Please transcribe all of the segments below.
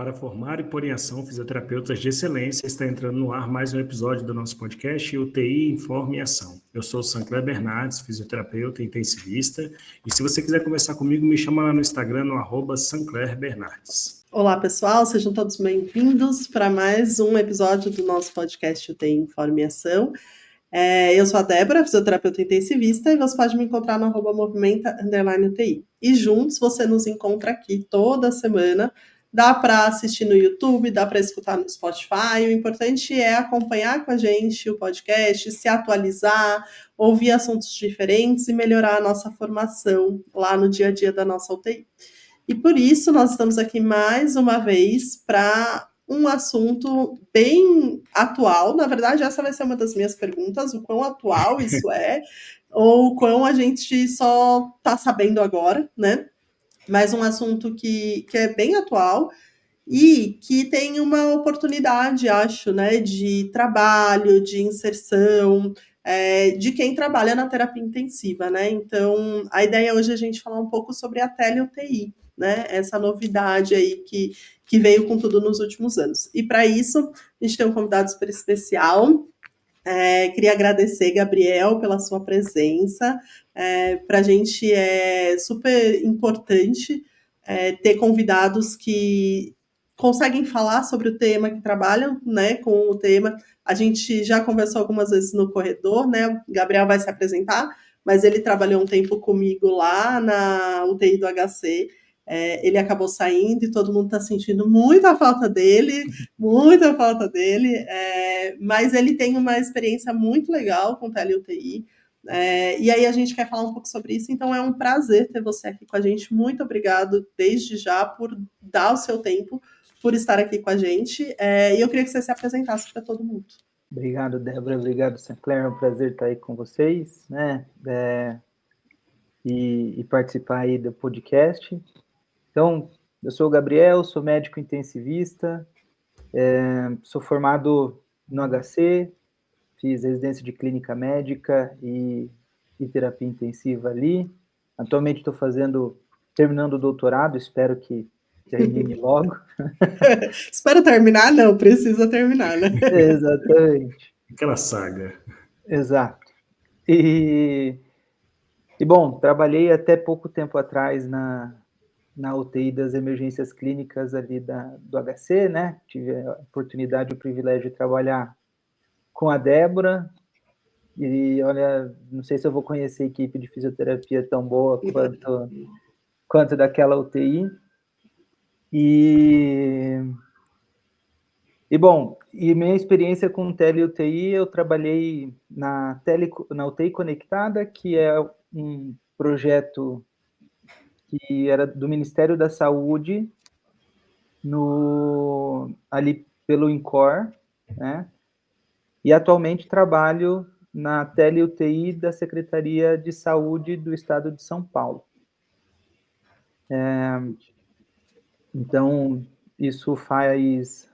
Para formar e pôr em ação fisioterapeutas de excelência, está entrando no ar mais um episódio do nosso podcast UTI Informe e Ação. Eu sou o Sancler Bernardes, fisioterapeuta e intensivista, e se você quiser conversar comigo, me chama lá no Instagram, no @SanclerBernardes. Olá, pessoal, sejam todos bem-vindos para mais um episódio do nosso podcast UTI Informe e Ação. Eu sou a Débora, fisioterapeuta intensivista, e você pode me encontrar no @movimenta_UTI. E juntos você nos encontra aqui toda semana. Dá para assistir no YouTube, dá para escutar no Spotify. O importante é acompanhar com a gente o podcast, se atualizar, ouvir assuntos diferentes e melhorar a nossa formação lá no dia a dia da nossa UTI. E por isso nós estamos aqui mais uma vez para um assunto bem atual. Na verdade, essa vai ser uma das minhas perguntas, o quão atual isso é, ou o quão a gente só está sabendo agora, né? Mas um assunto que é bem atual e que tem uma oportunidade, acho, né, de trabalho, de inserção, de quem trabalha na terapia intensiva, né? Então, a ideia hoje é a gente falar um pouco sobre a tele-UTI, né? Essa novidade aí que veio com tudo nos últimos anos. E para isso, a gente tem um convidado super especial. Queria agradecer, Gabriel, pela sua presença. Para a gente é super importante ter convidados que conseguem falar sobre o tema, que trabalham, né, com o tema. A gente já conversou algumas vezes no corredor, né? O Gabriel vai se apresentar, mas ele trabalhou um tempo comigo lá na UTI do HC. Ele acabou saindo e todo mundo está sentindo muita falta dele, mas ele tem uma experiência muito legal com tele-UTI. E aí a gente quer falar um pouco sobre isso, então é um prazer ter você aqui com a gente. Muito obrigado desde já por dar o seu tempo, por estar aqui com a gente. E eu queria que você se apresentasse para todo mundo. Obrigado, Débora. Obrigado, Sancler. É um prazer estar aí com vocês, né? E participar aí do podcast. Então, eu sou o Gabriel, sou médico intensivista, sou formado no HC, fiz residência de clínica médica e terapia intensiva ali. Atualmente estou terminando o doutorado, espero que termine logo. Espero terminar, não, precisa terminar, né? Exatamente. Aquela saga. Exato. E bom, trabalhei até pouco tempo atrás na UTI das emergências clínicas ali do HC, né? Tive a oportunidade e o privilégio de trabalhar com a Débora. E olha, não sei se eu vou conhecer a equipe de fisioterapia tão boa quanto daquela UTI. Bom, minha experiência com tele-UTI, eu trabalhei na UTI Conectada, que é um projeto que era do Ministério da Saúde, ali pelo INCOR, né? E atualmente trabalho na tele-UTI da Secretaria de Saúde do Estado de São Paulo. Então, isso faz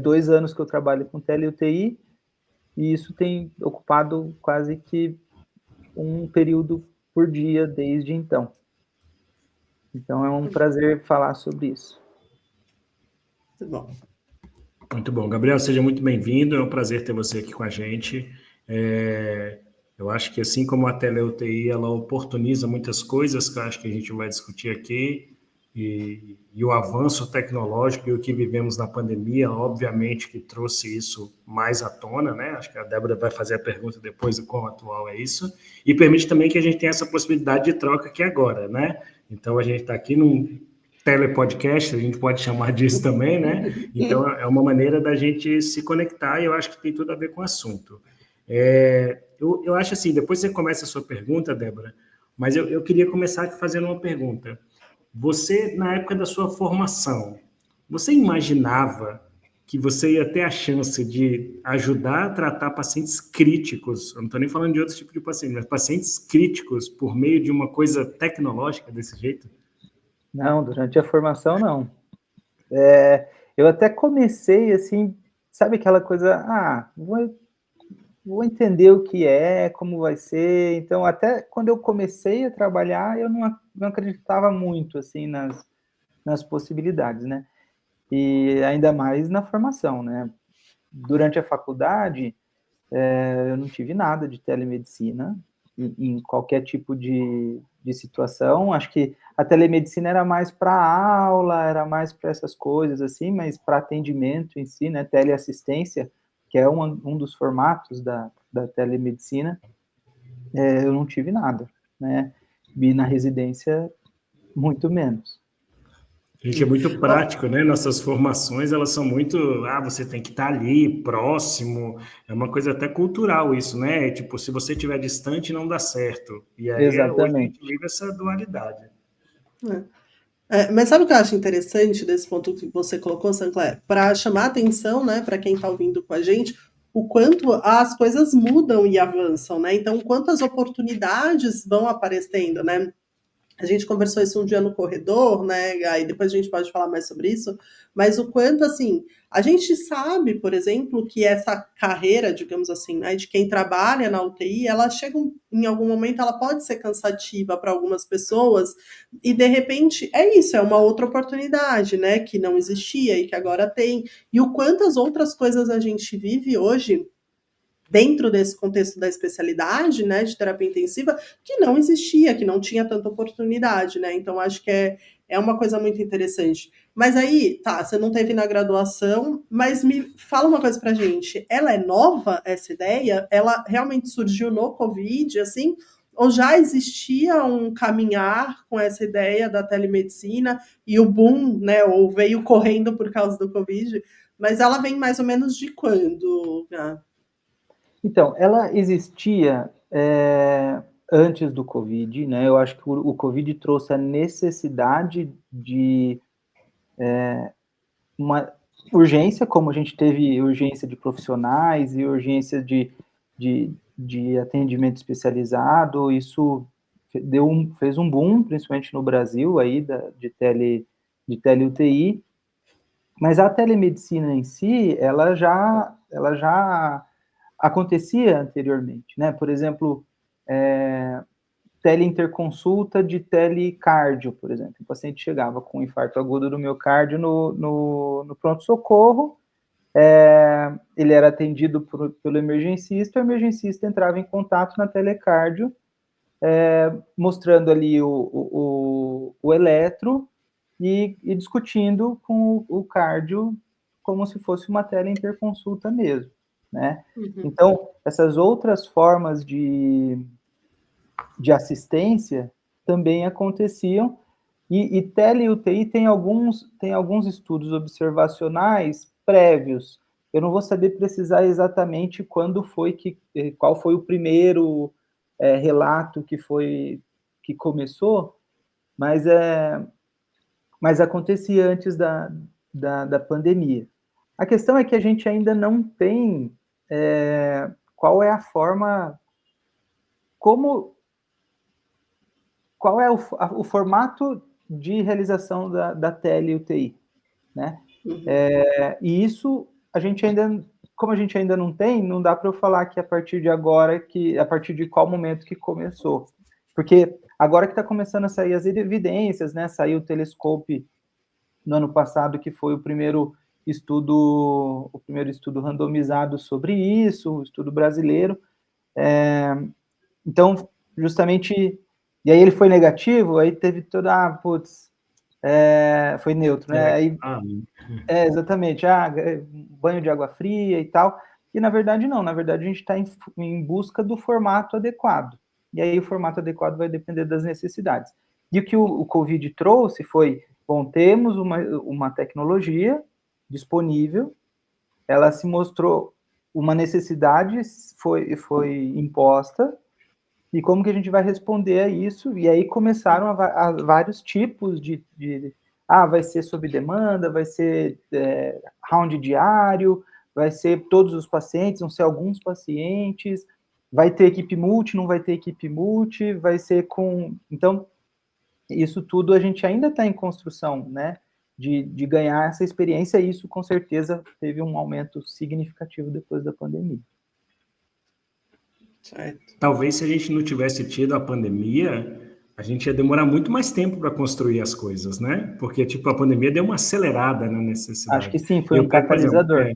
2 anos que eu trabalho com tele-UTI, e isso tem ocupado quase que um período por dia desde então. Então, é um prazer falar sobre isso. Muito bom. Muito bom. Gabriel, seja muito bem-vindo. É um prazer ter você aqui com a gente. Eu acho que assim como a tele-UTI, ela oportuniza muitas coisas que eu acho que a gente vai discutir aqui, e o avanço tecnológico e o que vivemos na pandemia, obviamente, que trouxe isso mais à tona, né? Acho que a Débora vai fazer a pergunta depois do quão atual é isso, e permite também que a gente tenha essa possibilidade de troca aqui agora, né? Então, a gente está aqui num telepodcast, a gente pode chamar disso também, né? Então, é uma maneira da gente se conectar, e eu acho que tem tudo a ver com o assunto. Eu acho assim, depois você começa a sua pergunta, Débora, mas eu queria começar fazendo uma pergunta. Você, na época da sua formação, você imaginava que você ia ter a chance de ajudar a tratar pacientes críticos, eu não estou nem falando de outro tipo de paciente, mas pacientes críticos por meio de uma coisa tecnológica desse jeito? Não, durante a formação, não. Eu até comecei, assim, sabe aquela coisa, vou entender o que como vai ser. Então, até quando eu comecei a trabalhar, eu não acreditava muito, assim, nas possibilidades, né? e ainda mais na formação, né? Durante a faculdade, eu não tive nada de telemedicina em qualquer tipo de situação. Acho que a telemedicina era mais para aula, era mais para essas coisas assim, mas para atendimento em si, né, teleassistência, que é um dos formatos da telemedicina, eu não tive nada, né? E na residência, muito menos. A gente é muito prático, né? Nossas formações, elas são muito, você tem que estar ali, próximo, é uma coisa até cultural isso, né? Tipo, se você estiver distante, não dá certo. E aí, hoje a gente Exatamente. vive essa dualidade. Mas sabe o que eu acho interessante desse ponto que você colocou, Sancler? Para chamar atenção, né, para quem está ouvindo com a gente, o quanto as coisas mudam e avançam, né? Então, quantas oportunidades vão aparecendo, né? A gente conversou isso um dia no corredor, né? Aí depois a gente pode falar mais sobre isso, mas o quanto, assim, a gente sabe, por exemplo, que essa carreira, digamos assim, né, de quem trabalha na UTI, ela chega em algum momento, ela pode ser cansativa para algumas pessoas, e de repente é isso, é uma outra oportunidade, né, que não existia e que agora tem. E o quantas outras coisas a gente vive hoje dentro desse contexto da especialidade, né, de terapia intensiva, que não existia, que não tinha tanta oportunidade, né? Então, acho que é uma coisa muito interessante. Mas aí, tá, você não teve na graduação, mas me fala uma coisa pra gente. Ela é nova, essa ideia? Ela realmente surgiu no Covid, assim? Ou já existia um caminhar com essa ideia da telemedicina e o boom, né, ou veio correndo por causa do Covid? Mas ela vem mais ou menos de quando? Então, ela existia antes do Covid, né? Eu acho que o Covid trouxe a necessidade de uma urgência, como a gente teve urgência de profissionais e urgência de atendimento especializado. Isso fez um boom, principalmente no Brasil, aí, de tele-UTI. Mas a telemedicina em si, ela já acontecia anteriormente, né? Por exemplo, teleinterconsulta de telecardio, por exemplo. O paciente chegava com um infarto agudo do miocárdio no pronto-socorro, ele era atendido pelo emergencista, o emergencista entrava em contato na telecardio, mostrando ali o eletro e discutindo com o cardio como se fosse uma teleinterconsulta mesmo, né? Uhum. Então, essas outras formas de assistência também aconteciam, e tele-UTI tem alguns estudos observacionais prévios. Eu não vou saber precisar exatamente qual foi o primeiro relato que começou, mas acontecia antes da pandemia. A questão é que a gente ainda não tem qual é a forma, qual é o formato de realização da tele-UTI, né? Uhum. E isso, como a gente ainda não tem, não dá para eu falar que a partir de agora, a partir de qual momento que começou. Porque agora que está começando a sair as evidências, né? Saiu o Telescope no ano passado, que foi o primeiro estudo randomizado sobre isso, o estudo brasileiro. Então, justamente, e aí ele foi negativo, aí teve toda, foi neutro, né? Aí, exatamente, banho de água fria e tal. E na verdade não, na verdade a gente está em busca do formato adequado. E aí o formato adequado vai depender das necessidades. E o que o Covid trouxe foi, bom, temos uma tecnologia disponível, ela se mostrou, uma necessidade foi imposta, e como que a gente vai responder a isso? E aí começaram a vários tipos vai ser sob demanda, vai ser round diário, vai ser todos os pacientes, vão ser alguns pacientes, vai ter equipe multi, não vai ter equipe multi, vai ser com... Então, isso tudo a gente ainda está em construção, né? De ganhar essa experiência, e isso com certeza teve um aumento significativo depois da pandemia. Certo. Talvez se a gente não tivesse tido a pandemia, a gente ia demorar muito mais tempo para construir as coisas, né? Porque, tipo, a pandemia deu uma acelerada na Acho que necessidade. sim, E foi eu um pego, por exemplo, catalisador.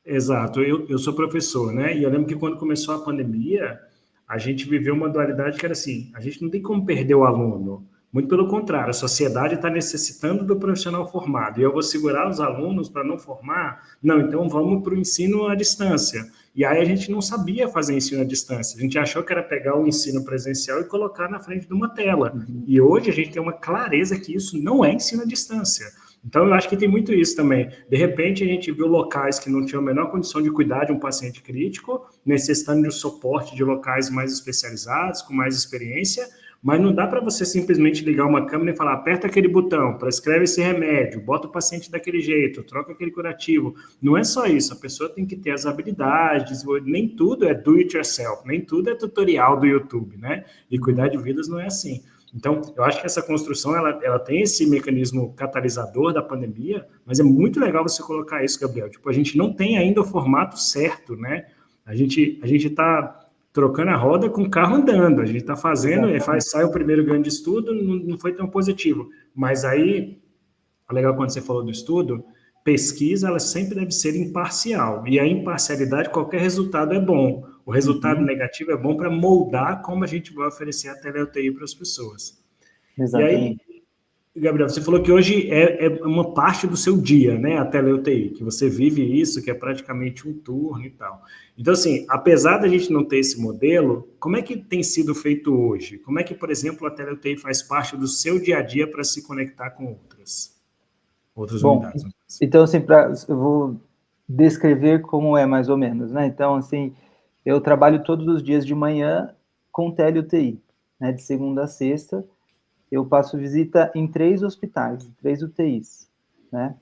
exato, eu sou professor, né? E eu lembro que quando começou a pandemia, a gente viveu uma dualidade que era assim: a gente não tem como perder o aluno. Muito pelo contrário, a sociedade está necessitando do profissional formado. E eu vou segurar os alunos para não formar? Não, então vamos para o ensino à distância. E aí a gente não sabia fazer ensino à distância. A gente achou que era pegar o ensino presencial e colocar na frente de uma tela. E hoje a gente tem uma clareza que isso não é ensino à distância. Então, eu acho que tem muito isso também. De repente, a gente viu locais que não tinham a menor condição de cuidar de um paciente crítico, necessitando de um suporte de locais mais especializados, com mais experiência, mas não dá para você simplesmente ligar uma câmera e falar, aperta aquele botão, prescreve esse remédio, bota o paciente daquele jeito, troca aquele curativo. Não é só isso, a pessoa tem que ter as habilidades, nem tudo é do it yourself, nem tudo é tutorial do YouTube, né? E cuidar de vidas não é assim. Então, eu acho que essa construção, ela tem esse mecanismo catalisador da pandemia, mas é muito legal você colocar isso, Gabriel. Tipo, a gente não tem ainda o formato certo, né? A gente está trocando a roda com o carro andando, a gente está fazendo, sai o primeiro grande estudo, não foi tão positivo. Mas aí, é legal quando você falou do estudo, pesquisa, ela sempre deve ser imparcial. E a imparcialidade, qualquer resultado é bom. O resultado negativo é bom para moldar como a gente vai oferecer a tele-UTI para as pessoas. Exatamente. E aí, Gabriel, você falou que hoje é uma parte do seu dia, né, a tele-UTI, que você vive isso, que é praticamente um turno e tal. Então, assim, apesar da gente não ter esse modelo, como é que tem sido feito hoje? Como é que, por exemplo, a tele-UTI faz parte do seu dia a dia para se conectar com outras Bom, unidades? então, assim, eu vou descrever como é mais ou menos, né? Então, assim, eu trabalho todos os dias de manhã com tele-UTI, né? De segunda a sexta, eu passo visita em 3 hospitais, 3 UTIs, né?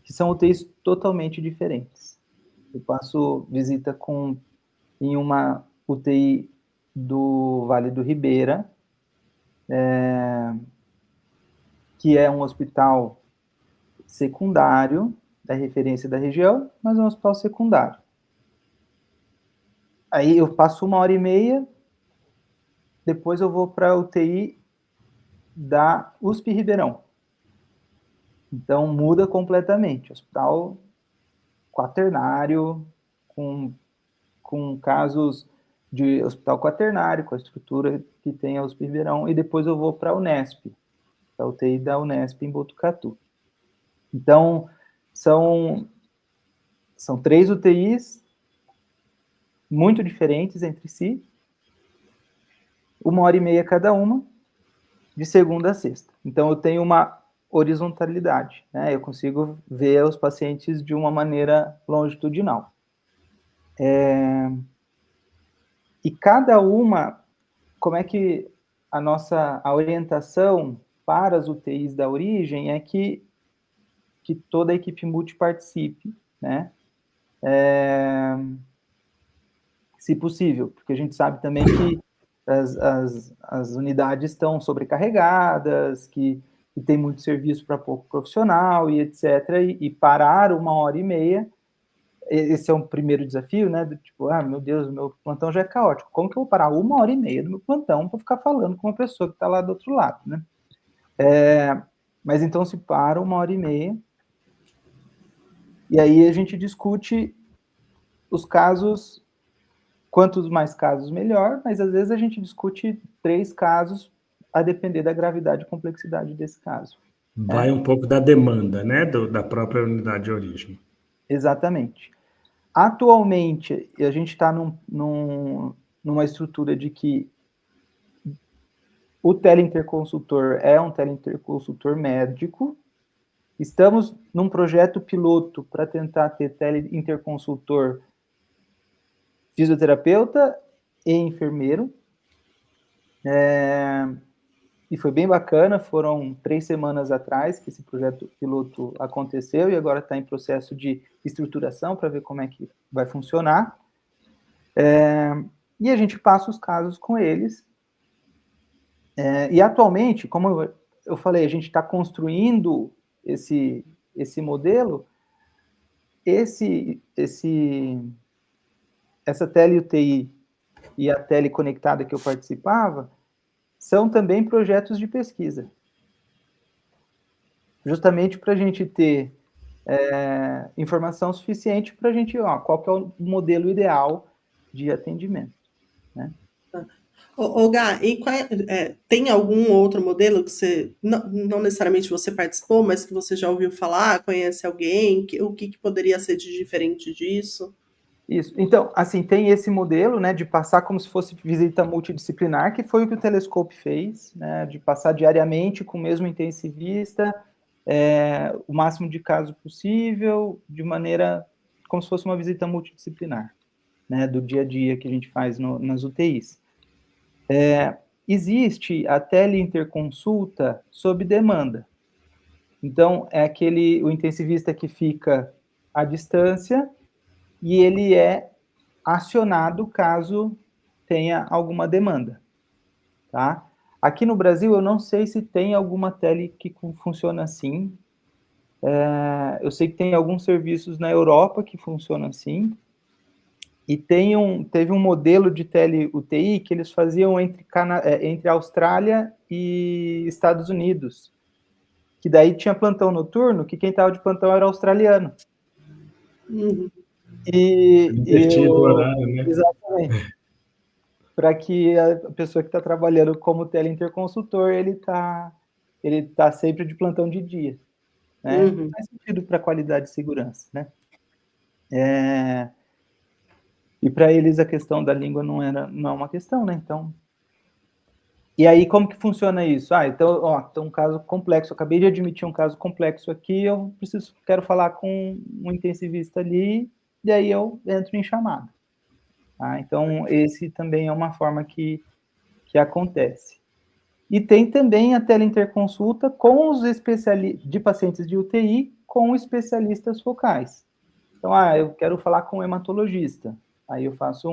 Que são UTIs totalmente diferentes. Eu passo visita em uma UTI do Vale do Ribeira, que é um hospital secundário, da referência da região, mas é um hospital secundário. Aí eu passo 1h30, depois eu vou para a UTI da USP Ribeirão. Então muda completamente. Hospital quaternário, com casos de hospital quaternário, com a estrutura que tem a USP Ribeirão, e depois eu vou para a Unesp, para a UTI da Unesp em Botucatu. Então, são 3 UTIs muito diferentes entre si, 1h30 cada uma, de segunda a sexta. Então, eu tenho uma horizontalidade, né? Eu consigo ver os pacientes de uma maneira longitudinal. E cada uma, como é que a orientação para as UTIs da origem é que toda a equipe multi participe, né? Se possível, porque a gente sabe também que as unidades estão sobrecarregadas, que tem muito serviço para pouco profissional e etc. E parar 1h30, esse é um primeiro desafio, né? Do tipo, meu Deus, o meu plantão já é caótico. Como que eu vou parar 1h30 do meu plantão para ficar falando com uma pessoa que está lá do outro lado, né? Mas então se para 1h30, e aí a gente discute os casos. Quantos mais casos, melhor, mas às vezes a gente discute 3 casos a depender da gravidade e complexidade desse caso. Vai um pouco da demanda, né, da própria unidade de origem. Exatamente. Atualmente, a gente está numa estrutura de que o teleinterconsultor é um teleinterconsultor médico. Estamos num projeto piloto para tentar ter teleinterconsultor fisioterapeuta e enfermeiro. E foi bem bacana, foram 3 semanas atrás que esse projeto piloto aconteceu e agora está em processo de estruturação para ver como é que vai funcionar. E a gente passa os casos com eles. E atualmente, como eu falei, a gente está construindo esse modelo. Essa tele-UTI e a tele conectada que eu participava, são também projetos de pesquisa. Justamente para a gente ter informação suficiente para a gente, qual que é o modelo ideal de atendimento, né? Gá, e tem algum outro modelo que você, não necessariamente você participou, mas que você já ouviu falar, conhece alguém, o que poderia ser de diferente disso? Isso. Então, assim, tem esse modelo, né, de passar como se fosse visita multidisciplinar, que foi o que o Telescope fez, né, de passar diariamente com o mesmo intensivista, o máximo de caso possível, de maneira como se fosse uma visita multidisciplinar, né, do dia a dia que a gente faz nas UTIs. Existe a teleinterconsulta sob demanda. Então, é o intensivista que fica à distância e ele é acionado caso tenha alguma demanda, tá? Aqui no Brasil, eu não sei se tem alguma tele que funciona assim. Eu sei que tem alguns serviços na Europa que funcionam assim. E teve um modelo de tele-UTI que eles faziam entre Austrália e Estados Unidos, que daí tinha plantão noturno, que quem estava de plantão era australiano. Uhum. Invertido o horário, né? Exatamente. Para que a pessoa que está trabalhando como teleinterconsultor, ele tá sempre de plantão de dia, né? Uhum. Faz sentido para qualidade e segurança, né? E para eles a questão da língua não é uma questão, né? Então, e aí como que funciona isso? Então, tem um caso complexo, eu acabei de admitir um caso complexo aqui, quero falar com um intensivista ali, e aí eu entro em chamada. Tá? Então, esse também é uma forma que acontece. E tem também a teleinterconsulta com os de pacientes de UTI com especialistas focais. Então, eu quero falar com um hematologista. Aí eu faço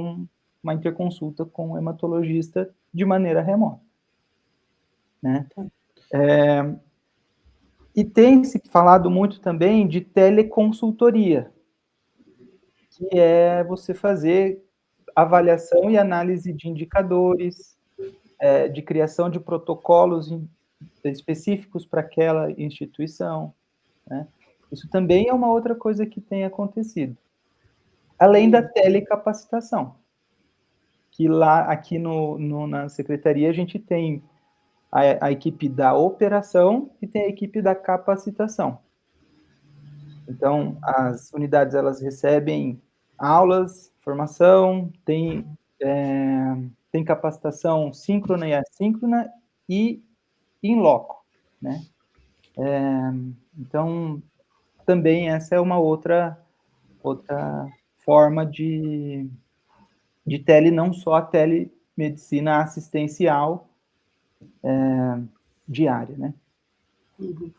uma interconsulta com um hematologista de maneira remota, né? E tem se falado muito também de teleconsultoria, que é você fazer avaliação e análise de indicadores, de criação de protocolos específicos para aquela instituição, né? Isso também é uma outra coisa que tem acontecido. Além da telecapacitação, que aqui na secretaria a gente tem a equipe da operação e tem a equipe da capacitação. Então, as unidades, elas recebem aulas, formação, tem capacitação síncrona e assíncrona e in loco, né? Então, também essa é uma outra forma de tele, não só a telemedicina assistencial diária, né?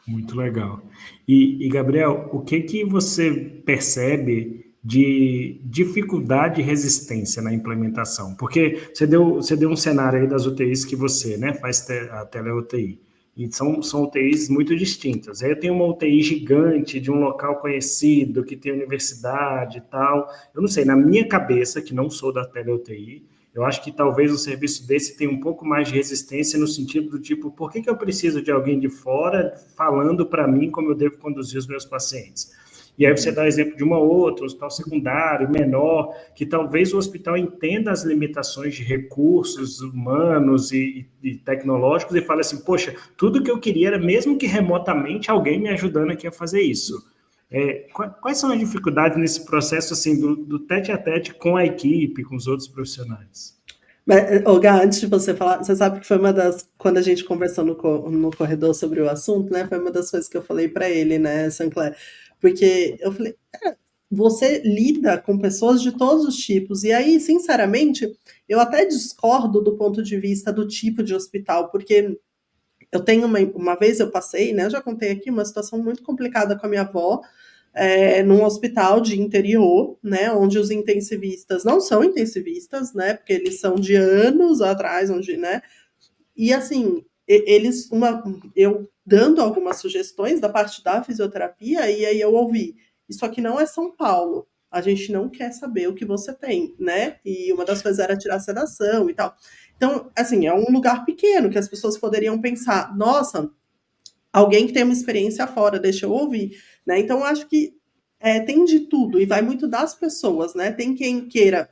Muito legal. E Gabriel, o que você percebe de dificuldade e resistência na implementação? Porque você deu um cenário aí das UTIs que você, né, faz a tele-UTI. E são UTIs muito distintas. Aí eu tenho uma UTI gigante de um local conhecido, que tem universidade e tal. Eu não sei, na minha cabeça, que não sou da tele-UTI, eu acho que talvez um serviço desse tenha um pouco mais de resistência no sentido do tipo, por que eu preciso de alguém de fora falando para mim como eu devo conduzir os meus pacientes? E aí você dá exemplo de uma outra, um hospital secundário, menor, que talvez o hospital entenda as limitações de recursos humanos e tecnológicos e fale assim, poxa, tudo que eu queria era, mesmo que remotamente, alguém me ajudando aqui a fazer isso. Quais são as dificuldades nesse processo assim do tete-a-tete com a equipe, com os outros profissionais? Mas, Gá, antes de você falar, você sabe que foi quando a gente conversou no corredor sobre o assunto, né? Foi uma das coisas que eu falei para ele, né, Sancler? Porque eu falei, você lida com pessoas de todos os tipos, e aí, sinceramente, eu até discordo do ponto de vista do tipo de hospital, porque eu tenho uma vez eu passei, né? Eu já contei aqui uma situação muito complicada com a minha avó, num hospital de interior, né? Onde os intensivistas não são intensivistas, né? Porque eles são de anos atrás, né? E assim, eu dando algumas sugestões da parte da fisioterapia, e aí eu ouvi, isso aqui não é São Paulo. A gente não quer saber o que você tem, né? E uma das coisas era tirar a sedação e tal. Então, assim, é um lugar pequeno que as pessoas poderiam pensar, nossa, alguém que tem uma experiência fora, deixa eu ouvir, né? Então, eu acho que tem de tudo e vai muito das pessoas, né? Tem quem queira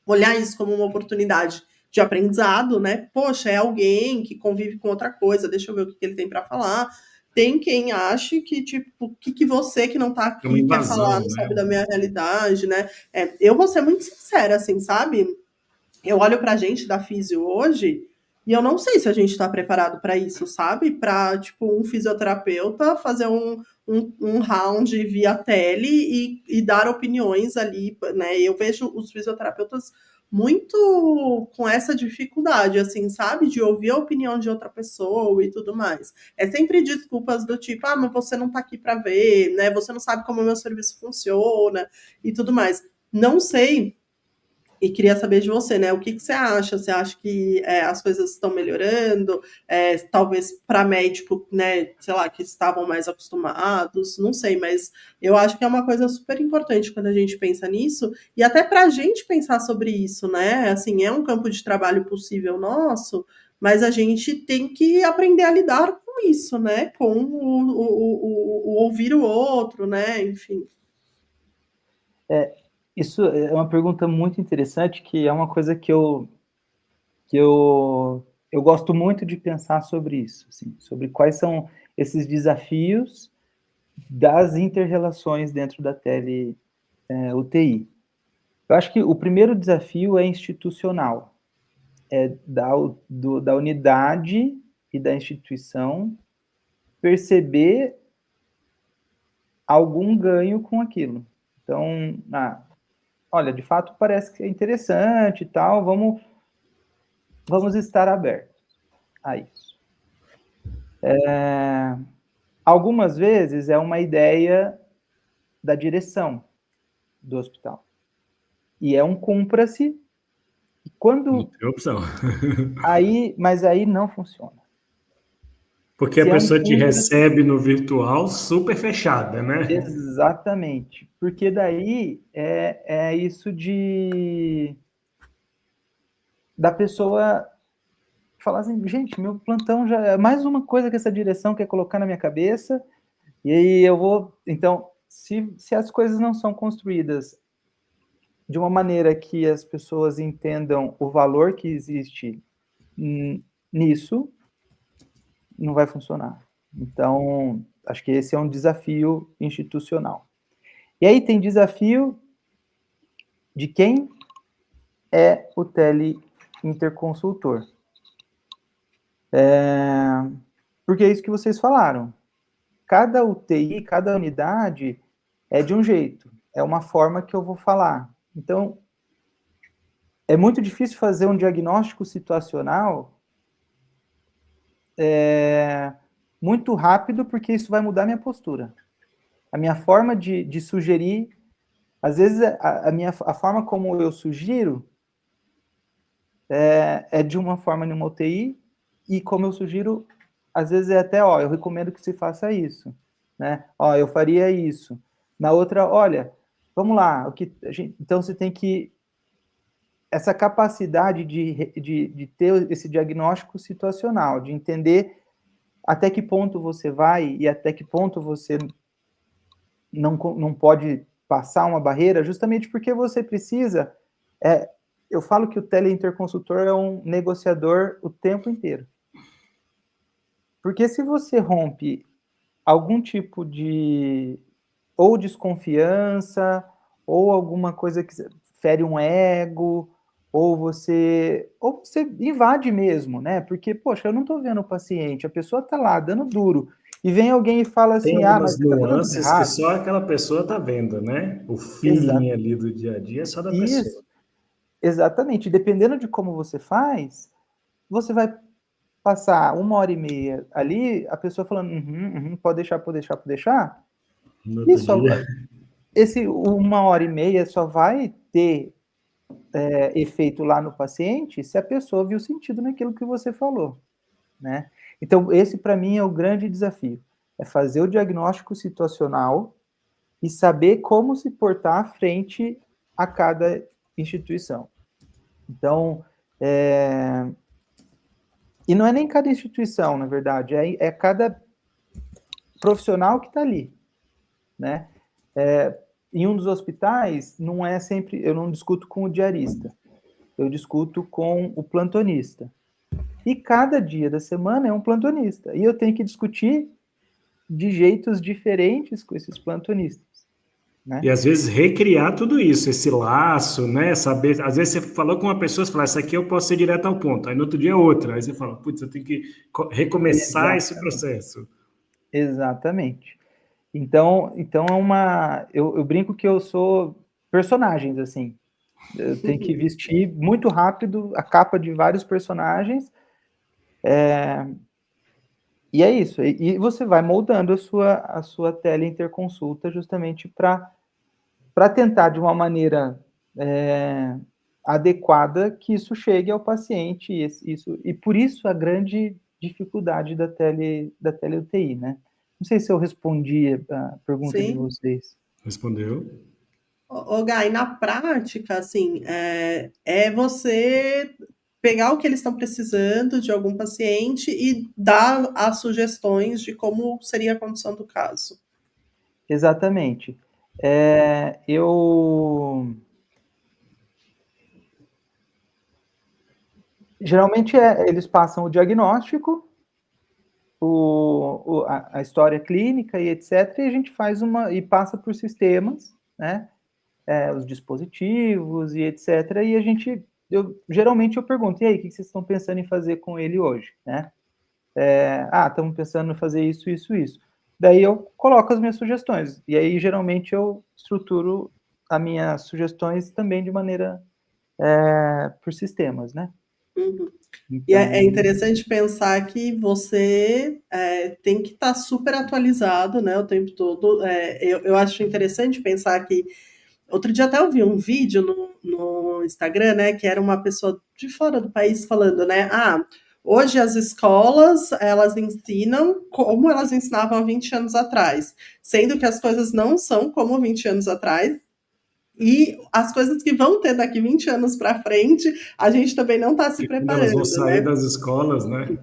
olhar isso como uma oportunidade de aprendizado, né? Poxa, é alguém que convive com outra coisa, deixa eu ver o que ele tem para falar. Tem quem ache que, tipo, o que você que não tá É uma aqui quer falar, invasão, não né? sabe da minha realidade, né? Eu vou ser muito sincera, assim, sabe? Eu olho pra gente da Físio hoje e eu não sei se a gente está preparado para isso, sabe? Para, tipo, um fisioterapeuta fazer um round via tele e dar opiniões ali, né? Eu vejo os fisioterapeutas muito com essa dificuldade, assim, sabe? De ouvir a opinião de outra pessoa e tudo mais. É sempre desculpas do tipo, ah, mas você não tá aqui para ver, né? Você não sabe como o meu serviço funciona e tudo mais. Não sei e queria saber de você, né? O que você acha? Você acha que as coisas estão melhorando? Talvez para médico, né? Sei lá, que estavam mais acostumados, não sei, mas eu acho que é uma coisa super importante quando a gente pensa nisso, e até para a gente pensar sobre isso, né? Assim, é um campo de trabalho possível nosso, mas a gente tem que aprender a lidar com isso, né? Com o ouvir o outro, né? Enfim. Isso é uma pergunta muito interessante, que é uma coisa que eu gosto muito de pensar sobre isso, assim, sobre quais são esses desafios das inter-relações dentro da tele-UTI. Eu acho que o primeiro desafio é institucional, da unidade e da instituição perceber algum ganho com aquilo. Então, olha, de fato parece que é interessante e tal, vamos estar abertos a isso. Algumas vezes é uma ideia da direção do hospital. E é um cumpra-se, e quando... Não tem opção. Mas aí não funciona. Porque a Se é um pessoa te cumpra-se... recebe no virtual super fechada, né? Exatamente. Porque daí é isso da pessoa falar assim, gente, meu plantão já é mais uma coisa que essa direção quer colocar na minha cabeça, e aí eu vou... Então, se as coisas não são construídas de uma maneira que as pessoas entendam o valor que existe nisso, não vai funcionar. Então, acho que esse é um desafio institucional. E aí tem desafio de quem é o tele-interconsultor. Porque é isso que vocês falaram. Cada UTI, cada unidade é de um jeito, é uma forma que eu vou falar. Então, é muito difícil fazer um diagnóstico situacional muito rápido, porque isso vai mudar minha postura. A minha forma de sugerir, às vezes a forma como eu sugiro é de uma forma numa UTI, e como eu sugiro, às vezes é até, eu recomendo que se faça isso, né? Eu faria isso. Na outra, olha, vamos lá, então você tem que... Essa capacidade de ter esse diagnóstico situacional, de entender até que ponto você vai e até que ponto você não pode passar uma barreira, justamente porque você precisa... eu falo que o teleinterconsultor é um negociador o tempo inteiro. Porque se você rompe algum tipo de ou desconfiança, ou alguma coisa que fere um ego, ou você invade mesmo, né? Porque, poxa, eu não tô vendo o paciente, a pessoa tá lá dando duro, e vem alguém e fala Tem assim, mas algumas você tá vendo tudo nuances que errado. só aquela pessoa está vendo, né? O Exato. feeling ali do dia a dia é só da pessoa. Isso, exatamente. Dependendo de como você faz, você vai passar 1h30 ali, a pessoa falando, pode deixar, pode deixar, pode deixar, No e outro dia. esse 1h30 só vai ter efeito lá no paciente se a pessoa viu sentido naquilo que você falou, né? Então, esse para mim é o grande desafio, é fazer o diagnóstico situacional e saber como se portar frente a cada instituição. Então, E não é nem cada instituição, na verdade, é cada profissional que está ali, né? Em um dos hospitais, não é sempre, eu não discuto com o diarista, eu discuto com o plantonista. E cada dia da semana é um plantonista. E eu tenho que discutir de jeitos diferentes com esses plantonistas, né? E às vezes recriar tudo isso, esse laço, né? Saber, às vezes você falou com uma pessoa, você fala, essa aqui eu posso ser direto ao ponto. Aí no outro dia é outra. Aí você fala, putz, eu tenho que recomeçar esse Exatamente. processo. Exatamente. Então é uma. Eu brinco que eu sou personagens, assim. Eu tenho que vestir muito rápido a capa de vários personagens. E é isso. E você vai moldando a sua teleinterconsulta justamente para tentar, de uma maneira adequada, que isso chegue ao paciente. E por isso a grande dificuldade da tele-UTI, né? Não sei se eu respondi a pergunta de Sim. vocês. Respondeu? Ô, Gai, na prática, assim, é você pegar o que eles estão precisando de algum paciente e dar as sugestões de como seria a condição do caso. Exatamente. Eu geralmente eles passam o diagnóstico, a história clínica e etc. E a gente faz e passa por sistemas, né? Os dispositivos e etc. E geralmente eu pergunto, e aí, o que vocês estão pensando em fazer com ele hoje, né? Estamos pensando em fazer isso, isso, isso. Daí eu coloco as minhas sugestões. E aí, geralmente, eu estruturo as minhas sugestões também de maneira por sistemas, né? Uhum. E é Então, interessante pensar que você tem que estar super atualizado, né, o tempo todo. Eu acho interessante pensar que outro dia até eu vi um vídeo no Instagram, né, que era uma pessoa de fora do país falando, né, hoje as escolas, elas ensinam como elas ensinavam há 20 anos atrás, sendo que as coisas não são como 20 anos atrás, e as coisas que vão ter daqui 20 anos para frente, a gente também não está se E quando elas vão preparando, sair né? das escolas, né? Uhum.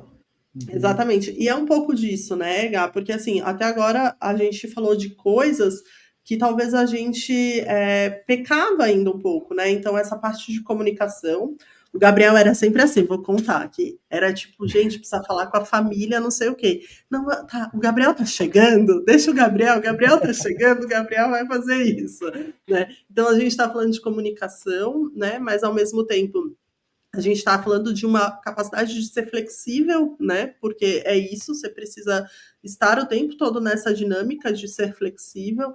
Exatamente. E é um pouco disso, né, Gá? Porque assim, até agora a gente falou de coisas que talvez a gente pecava ainda um pouco, né? Então, essa parte de comunicação. O Gabriel era sempre assim, vou contar, que era tipo, gente, precisa falar com a família, não sei o quê. Não, tá, o Gabriel tá chegando, deixa o Gabriel tá chegando, o Gabriel vai fazer isso, né? Então a gente está falando de comunicação, né? Mas ao mesmo tempo a gente está falando de uma capacidade de ser flexível, né? Porque é isso, você precisa estar o tempo todo nessa dinâmica de ser flexível,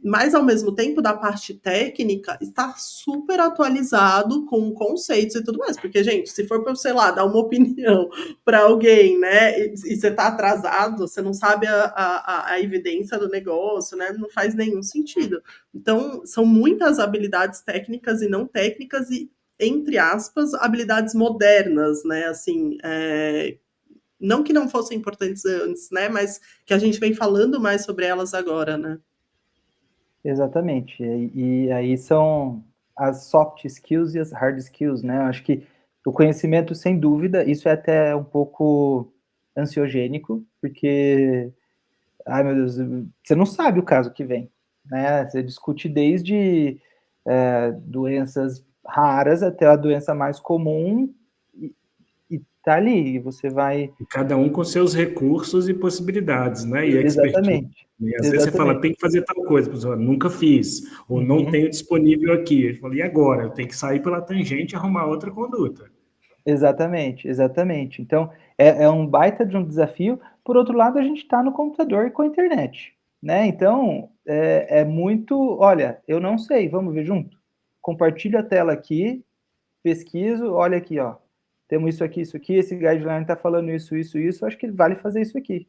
mas ao mesmo tempo, da parte técnica, estar super atualizado com conceitos e tudo mais. Porque, gente, se for para, sei lá, dar uma opinião para alguém, né? E você está atrasado, você não sabe a evidência do negócio, né? Não faz nenhum sentido. Então, são muitas habilidades técnicas e não técnicas, e entre aspas, habilidades modernas, né? Assim, não que não fossem importantes antes, né? Mas que a gente vem falando mais sobre elas agora, né? exatamente. E aí são as soft skills e as hard skills, né? Eu acho que o conhecimento, sem dúvida, isso é até um pouco ansiogênico, porque, ai meu Deus, você não sabe o caso que vem, né? Você discute desde doenças raras até a doença mais comum e tá ali, e você vai... E cada um com seus recursos e possibilidades, né? E expertise. Exatamente, E às vezes você fala, exatamente. tem que fazer tal coisa, a pessoa, nunca fiz, ou não Uhum. tenho disponível aqui. Eu falo, e agora? Eu tenho que sair pela tangente e arrumar outra conduta. Exatamente, exatamente. Então, é um baita de um desafio. Por outro lado, a gente está no computador e com a internet, né? Então, é muito, olha, eu não sei, vamos ver junto? Compartilho a tela aqui, pesquiso, olha aqui, ó, temos isso aqui, esse guideline está falando isso, acho que vale fazer isso aqui,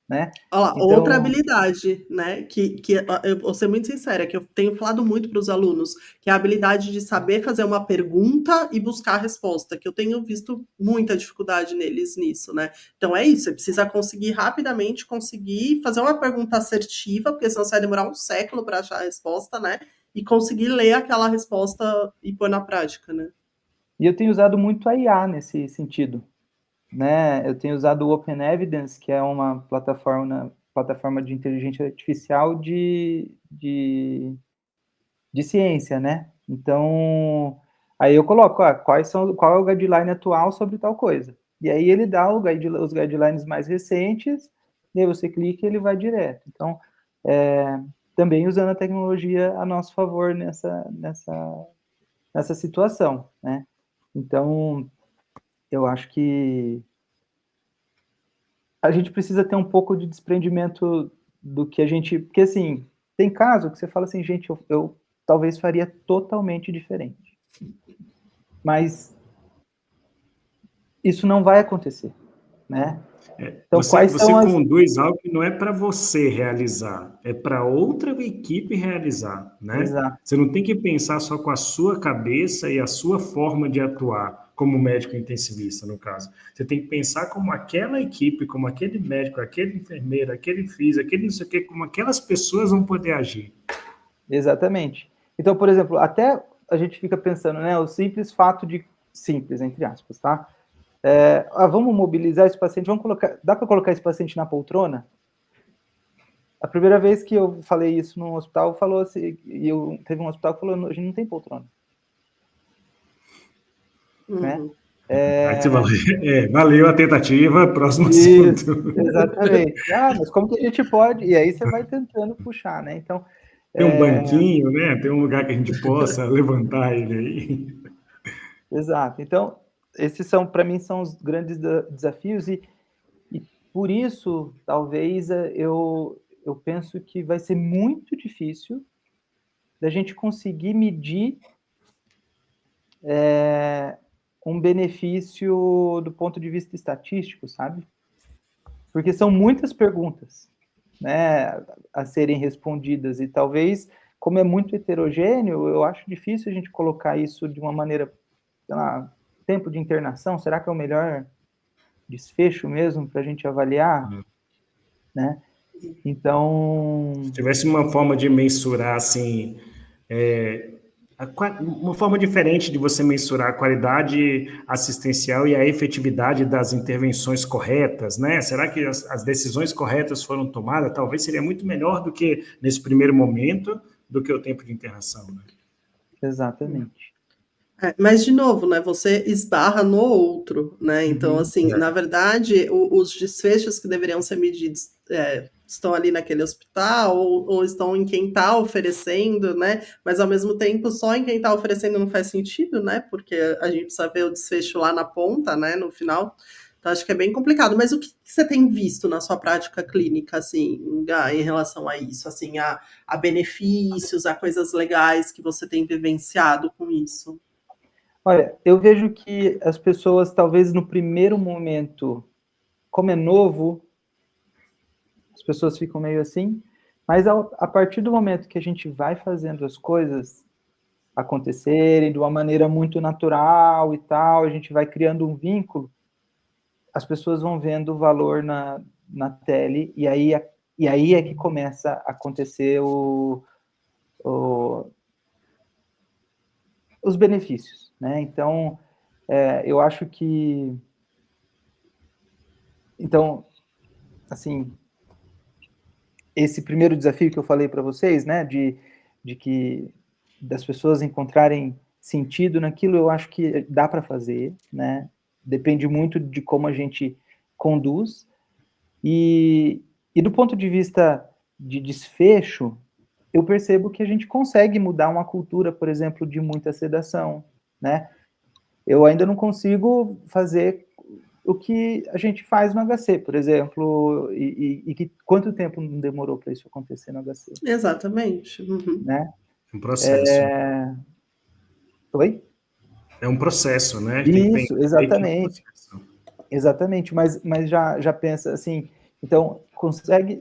né? Olha lá, outra Então, habilidade, né? Que eu vou ser muito sincera, que eu tenho falado muito para os alunos, que é a habilidade de saber fazer uma pergunta e buscar a resposta, que eu tenho visto muita dificuldade neles nisso, né? Então é isso, você precisa conseguir rapidamente conseguir fazer uma pergunta assertiva, porque senão você vai demorar um século para achar a resposta, né? E conseguir ler aquela resposta e pôr na prática, né? E eu tenho usado muito a IA nesse sentido, né? Eu tenho usado o Open Evidence, que é uma plataforma de inteligência artificial de ciência, né? Então, aí eu coloco, qual é o guideline atual sobre tal coisa. E aí ele dá os guidelines mais recentes, e aí você clica e ele vai direto. Então, também usando a tecnologia a nosso favor nessa situação, né? Então, eu acho que a gente precisa ter um pouco de desprendimento do que a gente... Porque, assim, tem caso que você fala assim, gente, eu talvez faria totalmente diferente. Mas isso não vai acontecer, né? Então, Você quais são as... conduz algo que não é para você realizar, é para outra equipe realizar, né? Exato, Você não tem que pensar só com a sua cabeça e a sua forma de atuar, como médico intensivista, no caso. Você tem que pensar como aquela equipe, como aquele médico, aquele enfermeiro, aquele físico, aquele não sei o quê, como aquelas pessoas vão poder agir. exatamente. Então, por exemplo, até a gente fica pensando, né, o simples fato de... Simples, entre aspas, tá? Vamos mobilizar esse paciente, dá para colocar esse paciente na poltrona? A primeira vez que eu falei isso no hospital, falou assim, teve um hospital que falou, a gente não tem poltrona, né? Aí você fala, valeu a tentativa, próximo Isso, assunto. exatamente. Mas como que a gente pode? E aí você vai tentando puxar, né? Então, Tem um banquinho, né? Tem um lugar que a gente possa levantar ele aí. exato. Então, esses são, para mim, são os grandes desafios e por isso, talvez, eu penso que vai ser muito difícil da gente conseguir medir um benefício do ponto de vista estatístico, sabe? Porque são muitas perguntas, né, a serem respondidas e talvez, como é muito heterogêneo, eu acho difícil a gente colocar isso de uma maneira, sei lá, tempo de internação, será que é o melhor desfecho mesmo para a gente avaliar, né? Então... Se tivesse uma forma de mensurar, assim, uma forma diferente de você mensurar a qualidade assistencial e a efetividade das intervenções corretas, né? Será que as decisões corretas foram tomadas? Talvez seria muito melhor do que, nesse primeiro momento, do que o tempo de internação, né? Exatamente. Mas, de novo, né, você esbarra no outro, né? Então, assim, na verdade, os desfechos que deveriam ser medidos estão ali naquele hospital ou estão em quem está oferecendo, né? Mas, ao mesmo tempo, só em quem está oferecendo não faz sentido, né? Porque a gente precisa ver o desfecho lá na ponta, né? No final. Então, acho que é bem complicado. Mas o que você tem visto na sua prática clínica, assim, em relação a isso? Assim, a benefícios, a coisas legais que você tem vivenciado com isso? Olha, eu vejo que as pessoas, talvez no primeiro momento, como é novo, as pessoas ficam meio assim, mas a partir do momento que a gente vai fazendo as coisas acontecerem de uma maneira muito natural e tal, a gente vai criando um vínculo, as pessoas vão vendo o valor na tele, e aí é que começa a acontecer os benefícios, né? Então, eu acho que... Então, assim, esse primeiro desafio que eu falei para vocês, né, de que das pessoas encontrarem sentido naquilo, eu acho que dá para fazer, né? Depende muito de como a gente conduz. E do ponto de vista de desfecho, eu percebo que a gente consegue mudar uma cultura, por exemplo, de muita sedação, né? Eu ainda não consigo fazer o que a gente faz no HC, por exemplo, e que quanto tempo não demorou para isso acontecer no HC? Exatamente. Uhum. Né? Um processo. Oi? É um processo, né? Isso, Tem que ter um exatamente. processo. Exatamente, mas já pensa assim, então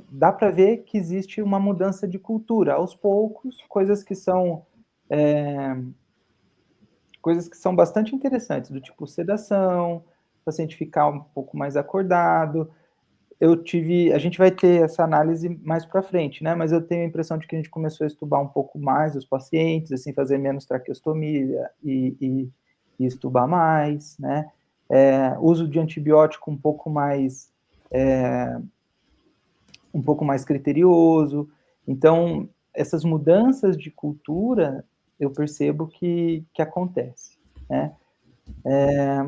dá para ver que existe uma mudança de cultura, aos poucos, coisas que são bastante interessantes, do tipo sedação, o paciente ficar um pouco mais acordado. A gente vai ter essa análise mais para frente, né? Mas eu tenho a impressão de que a gente começou a estudar um pouco mais os pacientes, assim, fazer menos traqueostomia e estubar mais, né? Uso de antibiótico um pouco mais criterioso. Então, essas mudanças de cultura, eu percebo que acontece, né?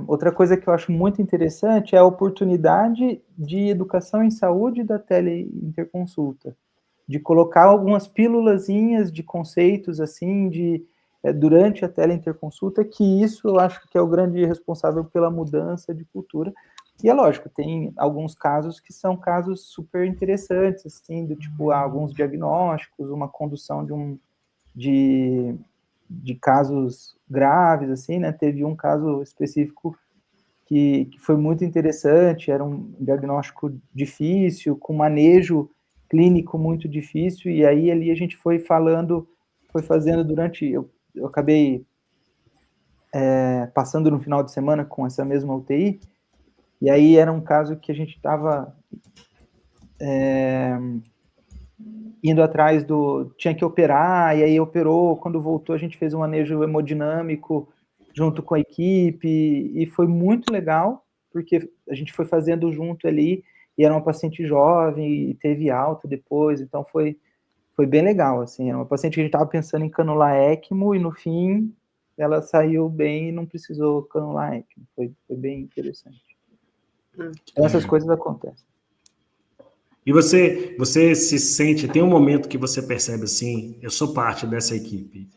Outra coisa que eu acho muito interessante é a oportunidade de educação em saúde da teleinterconsulta, de colocar algumas pílulazinhas de conceitos, assim, durante a teleinterconsulta, que isso eu acho que é o grande responsável pela mudança de cultura. E é lógico, tem alguns casos que são casos super interessantes, assim, do tipo, alguns diagnósticos, uma condução de casos graves, assim, né? Teve um caso específico que foi muito interessante, era um diagnóstico difícil, com manejo clínico muito difícil, e aí ali a gente foi fazendo eu acabei passando no final de semana com essa mesma UTI, e aí era um caso que a gente estava indo atrás tinha que operar, e aí operou, quando voltou a gente fez um manejo hemodinâmico junto com a equipe, e foi muito legal, porque a gente foi fazendo junto ali, e era uma paciente jovem, e teve alta depois, então foi bem legal, assim, era uma paciente que a gente estava pensando em canular ECMO, e no fim ela saiu bem e não precisou canular ECMO, foi bem interessante. Então essas coisas acontecem. E você se sente, tem um momento que você percebe assim, eu sou parte dessa equipe.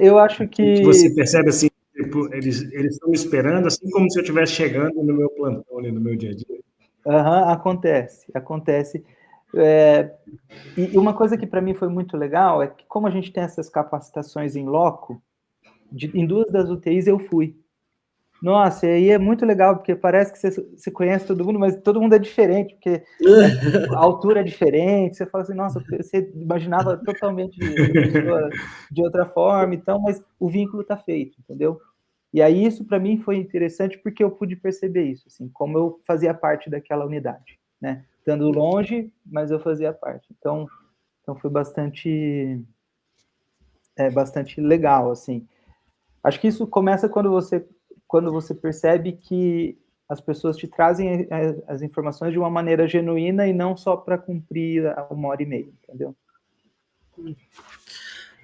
Eu acho que você percebe assim, tipo, eles estão me esperando, assim como se eu estivesse chegando no meu plantão, no meu dia a dia. Acontece. E uma coisa que para mim foi muito legal é que, como a gente tem essas capacitações em loco, em 2 das UTIs eu fui. Nossa, e aí é muito legal, porque parece que você conhece todo mundo, mas todo mundo é diferente, porque a altura é diferente, você fala assim, nossa, você imaginava totalmente essa pessoa de outra forma, então, mas o vínculo está feito, entendeu? E aí isso para mim foi interessante porque eu pude perceber isso, assim, como eu fazia parte daquela unidade, né? Estando longe, mas eu fazia parte. Então foi bastante legal, assim. Acho que isso começa quando você percebe que as pessoas te trazem as informações de uma maneira genuína e não só para cumprir 1h30, entendeu?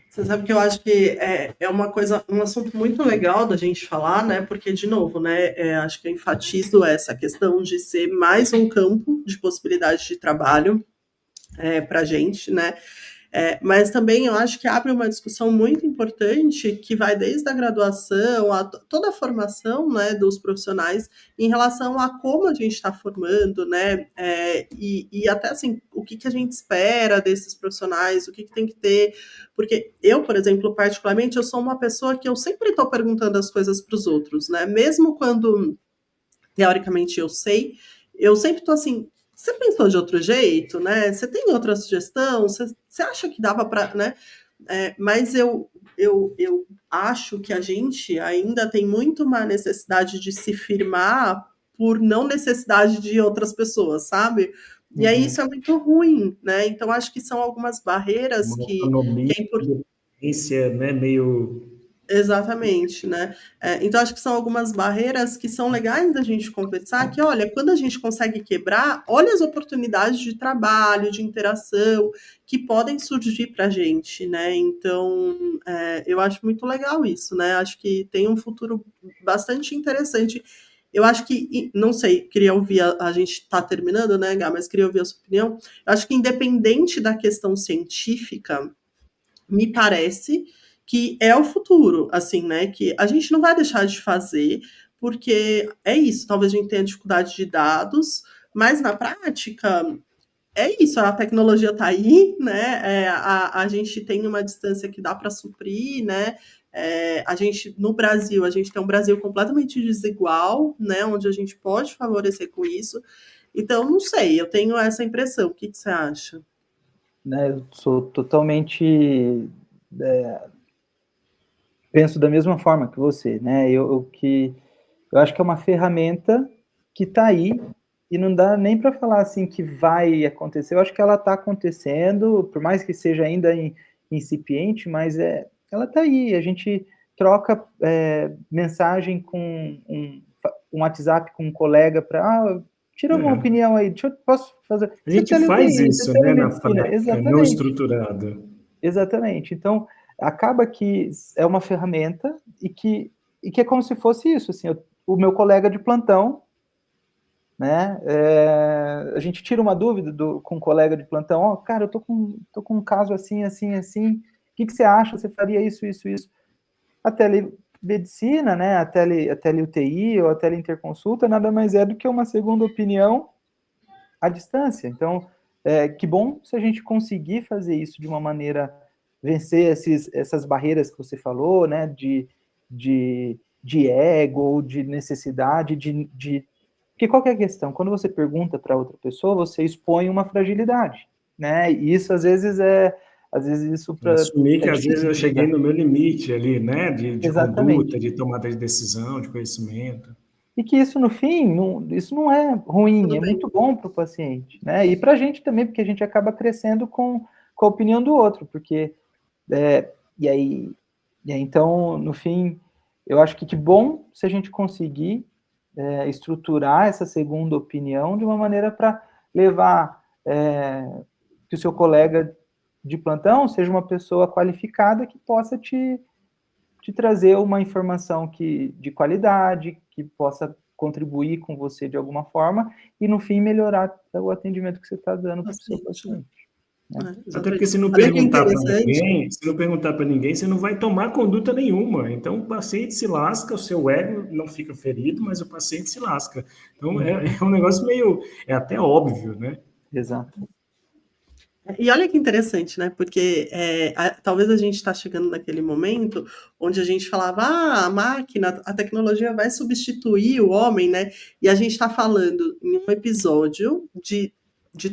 Você sabe que eu acho que é uma coisa, um assunto muito legal da gente falar, né? Porque, de novo, né? Acho que eu enfatizo essa questão de ser mais um campo de possibilidade de trabalho para a gente, né? Mas também eu acho que abre uma discussão muito importante que vai desde a graduação a toda a formação, né, dos profissionais em relação a como a gente está formando, né, e até assim, o que a gente espera desses profissionais, o que tem que ter, porque eu, por exemplo, particularmente, eu sou uma pessoa que eu sempre estou perguntando as coisas para os outros, né, mesmo quando teoricamente eu sei, eu sempre estou assim, você pensou de outro jeito, né? Você tem outra sugestão? Você acha que dava para, né? Mas eu acho que a gente ainda tem muito uma necessidade de se firmar por não necessidade de outras pessoas, sabe? E aí isso é muito ruim, né? Então acho que são algumas barreiras Uma que autonomia, é importante. independência, né, meio... Exatamente, né? Então, acho que são algumas barreiras que são legais da gente conversar, que, olha, quando a gente consegue quebrar, olha as oportunidades de trabalho, de interação, que podem surgir para a gente, né? Então, eu acho muito legal isso, né? Acho que tem um futuro bastante interessante. Eu acho que, não sei, queria ouvir, a gente está terminando, né, Gá, mas queria ouvir a sua opinião. Eu acho que, independente da questão científica, me parece que é o futuro, assim, né? Que a gente não vai deixar de fazer, porque é isso, talvez a gente tenha dificuldade de dados, mas na prática é isso, a tecnologia está aí, né? A gente tem uma distância que dá para suprir, né? A gente, no Brasil, a gente tem um Brasil completamente desigual, né? Onde a gente pode favorecer com isso. Então, não sei, eu tenho essa impressão. O que você acha? Né, eu sou totalmente... penso da mesma forma que você, né? Eu acho que é uma ferramenta que está aí e não dá nem para falar assim que vai acontecer. Eu acho que ela está acontecendo, por mais que seja ainda incipiente, mas ela está aí. A gente troca mensagem com um WhatsApp com um colega para tira uma opinião aí, posso fazer... A gente faz isso, né, na prática, exatamente. não estruturado. Exatamente. Então, acaba que é uma ferramenta e que é como se fosse isso, assim, o meu colega de plantão, né, a gente tira uma dúvida com um colega de plantão, cara, eu tô com um caso assim, assim, assim, o que você acha? Você faria isso, isso, isso? A telemedicina, né, a tele-UTI ou a teleinterconsulta nada mais é do que uma segunda opinião à distância. Então, que bom se a gente conseguir fazer isso de uma maneira, vencer essas barreiras que você falou, né, de ego ou de necessidade, porque qual que é a questão? Quando você pergunta para outra pessoa, você expõe uma fragilidade, né, e isso às vezes isso assumir que às vezes difícil eu de cheguei lidar. no meu limite ali, né, de conduta, Exatamente. de tomada de decisão, de conhecimento. E que isso, no fim, isso não é ruim, Tudo é bem. muito bom para o paciente, né? E para a gente também, porque a gente acaba crescendo com a opinião do outro, porque... e aí, então, no fim, eu acho que bom se a gente conseguir estruturar essa segunda opinião de uma maneira para levar que o seu colega de plantão seja uma pessoa qualificada que possa te trazer uma informação de qualidade, que possa contribuir com você de alguma forma e, no fim, melhorar o atendimento que você está dando para o seu paciente. Né? Até porque Exatamente. se não Olha que perguntar interessante. para ninguém, você não vai tomar conduta nenhuma. Então o paciente se lasca, o seu ego não fica ferido, mas o paciente se lasca. Então é um negócio meio, é até óbvio, né? Exato. E olha que interessante, né? Porque talvez a gente está chegando naquele momento onde a gente falava, a máquina, a tecnologia vai substituir o homem, né? E a gente está falando em um episódio de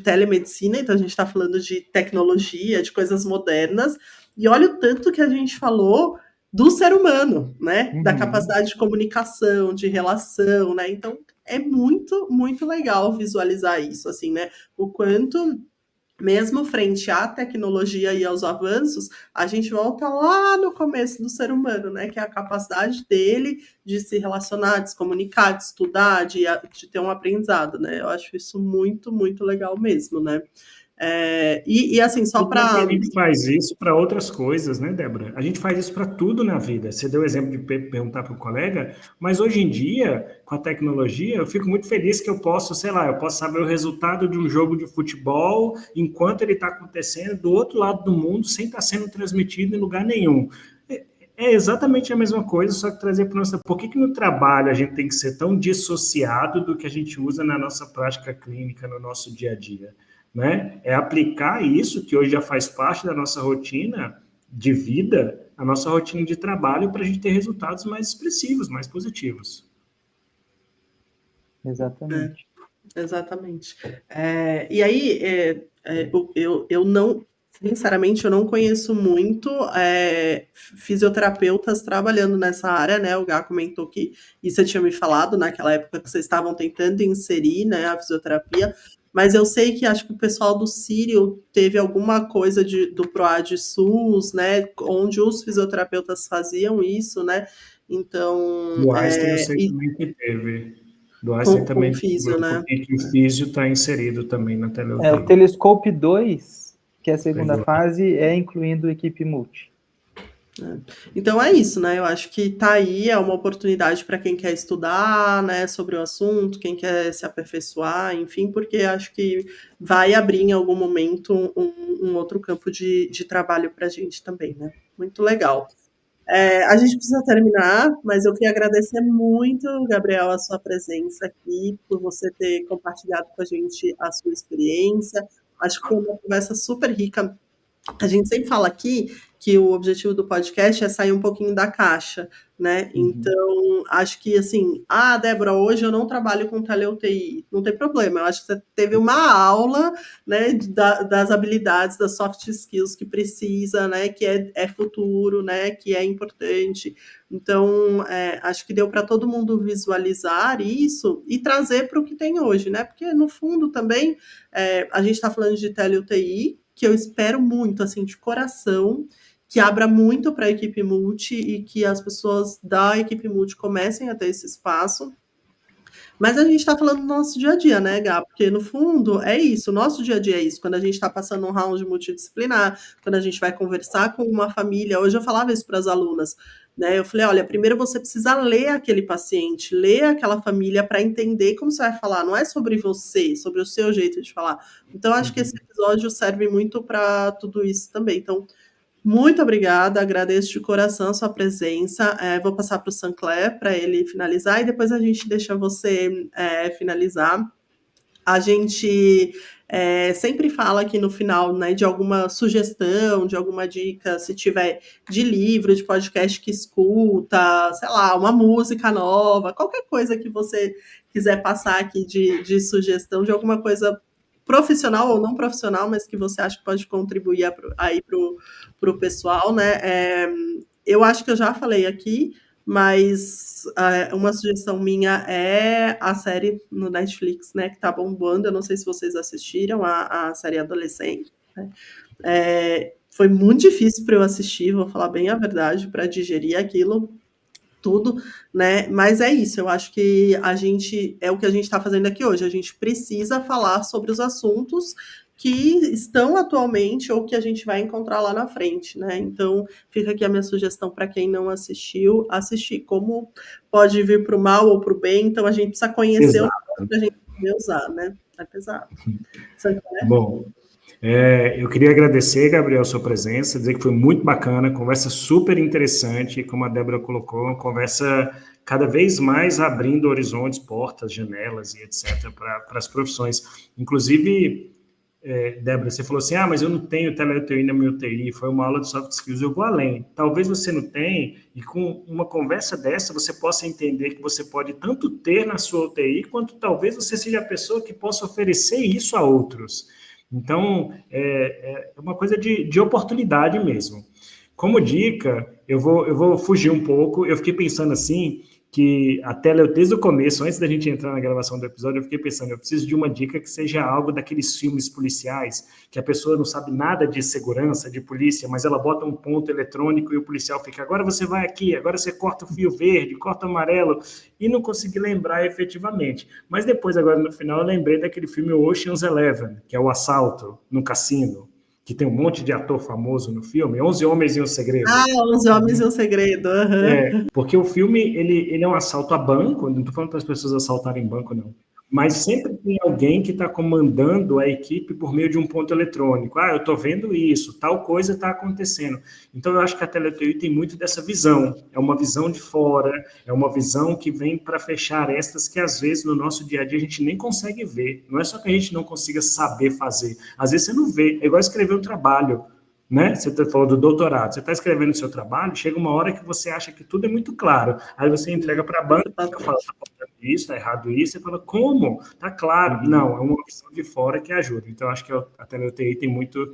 telemedicina, então a gente está falando de tecnologia, de coisas modernas, e olha o tanto que a gente falou do ser humano, né? Da capacidade de comunicação, de relação, né? Então é muito, muito legal visualizar isso, assim, né? O quanto mesmo frente à tecnologia e aos avanços, a gente volta lá no começo do ser humano, né? Que é a capacidade dele de se relacionar, de se comunicar, de estudar, de ter um aprendizado, né? Eu acho isso muito, muito legal mesmo, né? E assim, só E tanto que para... a gente faz isso para outras coisas, né, Débora? A gente faz isso para tudo na vida. Você deu o exemplo de perguntar para o colega, mas hoje em dia, com a tecnologia, eu fico muito feliz que eu posso, sei lá, eu posso saber o resultado de um jogo de futebol enquanto ele está acontecendo do outro lado do mundo, sem estar sendo transmitido em lugar nenhum. É exatamente a mesma coisa, só que trazer para o nosso... Por que no trabalho a gente tem que ser tão dissociado do que a gente usa na nossa prática clínica, no nosso dia a dia? Né? É aplicar isso, que hoje já faz parte da nossa rotina de vida, a nossa rotina de trabalho, para a gente ter resultados mais expressivos, mais positivos. Exatamente. Exatamente. E aí, eu não, sinceramente, eu não conheço muito fisioterapeutas trabalhando nessa área, né? O Gá comentou que isso você tinha me falado naquela época que vocês estavam tentando inserir, né, a fisioterapia, mas eu sei que acho que o pessoal do Sírio teve alguma coisa do PROAD SUS, né, onde os fisioterapeutas faziam isso, né? Então, Do Einstein eu sei também que teve. Do Einstein com também físio, teve, né? porque o físio está inserido também na O tele-UTI. Telescope 2, que é a segunda Legal. fase, incluindo equipe multi. Então é isso, né? Eu acho que tá aí, é uma oportunidade para quem quer estudar, né, sobre o assunto, quem quer se aperfeiçoar, enfim, porque acho que vai abrir em algum momento um outro campo de trabalho para a gente também, né? Muito legal. A gente precisa terminar, mas eu queria agradecer muito, Gabriel, a sua presença aqui, por você ter compartilhado com a gente a sua experiência. Acho que foi uma conversa super rica. A gente sempre fala aqui que o objetivo do podcast é sair um pouquinho da caixa, né? Então, acho que assim, Débora, hoje eu não trabalho com tele-UTI. Não tem problema, eu acho que você teve uma aula, né, das habilidades, das soft skills que precisa, né, que é futuro, né, que é importante. Então, acho que deu para todo mundo visualizar isso e trazer para o que tem hoje, né? Porque, no fundo, também, a gente está falando de tele-UTI, que eu espero muito, assim, de coração, que abra muito para a equipe multi e que as pessoas da equipe multi comecem a ter esse espaço. Mas a gente está falando do nosso dia a dia, né, Gá? Porque no fundo é isso, o nosso dia a dia é isso. Quando a gente está passando um round multidisciplinar, quando a gente vai conversar com uma família. Hoje eu falava isso para as alunas, né? Eu falei: olha, primeiro você precisa ler aquele paciente, ler aquela família para entender como você vai falar. Não é sobre você, sobre o seu jeito de falar. Então, acho que esse episódio serve muito para tudo isso também. Então, muito obrigada, agradeço de coração a sua presença. Vou passar para o Sancler para ele finalizar e depois a gente deixa você finalizar. A gente sempre fala aqui no final, né, de alguma sugestão, de alguma dica, se tiver de livro, de podcast que escuta, sei lá, uma música nova, qualquer coisa que você quiser passar aqui de sugestão, de alguma coisa profissional ou não profissional, mas que você acha que pode contribuir aí para o pessoal, né? Eu acho que eu já falei aqui, mas uma sugestão minha é a série no Netflix, né, que tá bombando. Eu não sei se vocês assistiram a série Adolescente, né? Foi muito difícil para eu assistir, vou falar bem a verdade, para digerir aquilo tudo, né? Mas é isso, eu acho que é o que a gente está fazendo aqui hoje. A gente precisa falar sobre os assuntos que estão atualmente ou que a gente vai encontrar lá na frente, né? Então, fica aqui a minha sugestão para quem não assistiu, assistir. Como pode vir para o mal ou para o bem, então a gente precisa conhecer o que a gente vai usar, né? É pesado. Bom, eu queria agradecer, Gabriel, a sua presença, dizer que foi muito bacana, conversa super interessante, como a Débora colocou, uma conversa cada vez mais abrindo horizontes, portas, janelas e etc. para as profissões. Inclusive, Débora, você falou assim, mas eu não tenho tele-UTI na minha UTI, foi uma aula de soft skills. Eu vou além. Talvez você não tenha, e com uma conversa dessa, você possa entender que você pode tanto ter na sua UTI, quanto talvez você seja a pessoa que possa oferecer isso a outros. Então, é uma coisa de oportunidade mesmo. Como dica, eu vou fugir um pouco. Eu fiquei pensando assim, que desde o começo, antes da gente entrar na gravação do episódio, eu fiquei pensando, eu preciso de uma dica que seja algo daqueles filmes policiais, que a pessoa não sabe nada de segurança, de polícia, mas ela bota um ponto eletrônico e o policial fica, agora você vai aqui, agora você corta o fio verde, corta o amarelo, e não consegui lembrar efetivamente. Mas depois, agora no final, eu lembrei daquele filme Ocean's 11, que é o assalto no cassino, que tem um monte de ator famoso no filme, 11 Homens e um Segredo. 11 Homens e um Segredo. Porque o filme, ele é um assalto a banco, não estou falando para as pessoas assaltarem banco, não. Mas sempre tem alguém que está comandando a equipe por meio de um ponto eletrônico. Eu estou vendo isso, tal coisa está acontecendo. Então, eu acho que a tele-UTI tem muito dessa visão. É uma visão de fora, é uma visão que vem para fechar arestas que, às vezes, no nosso dia a dia, a gente nem consegue ver. Não é só que a gente não consiga saber fazer. Às vezes, você não vê. É igual escrever um trabalho. Né? Você falou do doutorado, você está escrevendo o seu trabalho, chega uma hora que você acha que tudo é muito claro, aí você entrega para a banca, fala, está faltando isso, está errado isso, você fala, como? Está claro. Não, é uma opção de fora que ajuda. Então, acho que a tele-UTI tem muito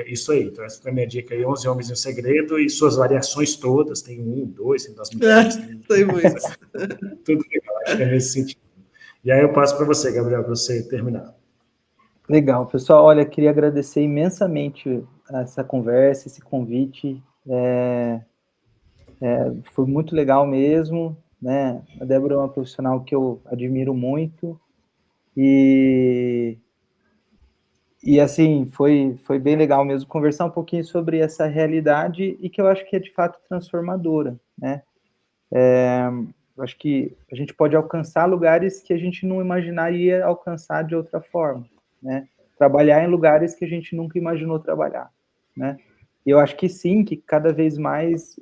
isso aí. Então, essa foi a minha dica aí, 11 Homens e um Segredo, e suas variações todas, tem 1, 2, tem das mulheres, tem muitos. Tudo legal, acho que é nesse sentido. E aí eu passo para você, Gabriel, para você terminar. Legal, pessoal, olha, queria agradecer imensamente essa conversa, esse convite, foi muito legal mesmo, né? A Débora é uma profissional que eu admiro muito e assim, foi bem legal mesmo conversar um pouquinho sobre essa realidade e que eu acho que é de fato transformadora, né? Eu acho que a gente pode alcançar lugares que a gente não imaginaria alcançar de outra forma, né? Trabalhar em lugares que a gente nunca imaginou trabalhar, né? E eu acho que sim, que cada vez mais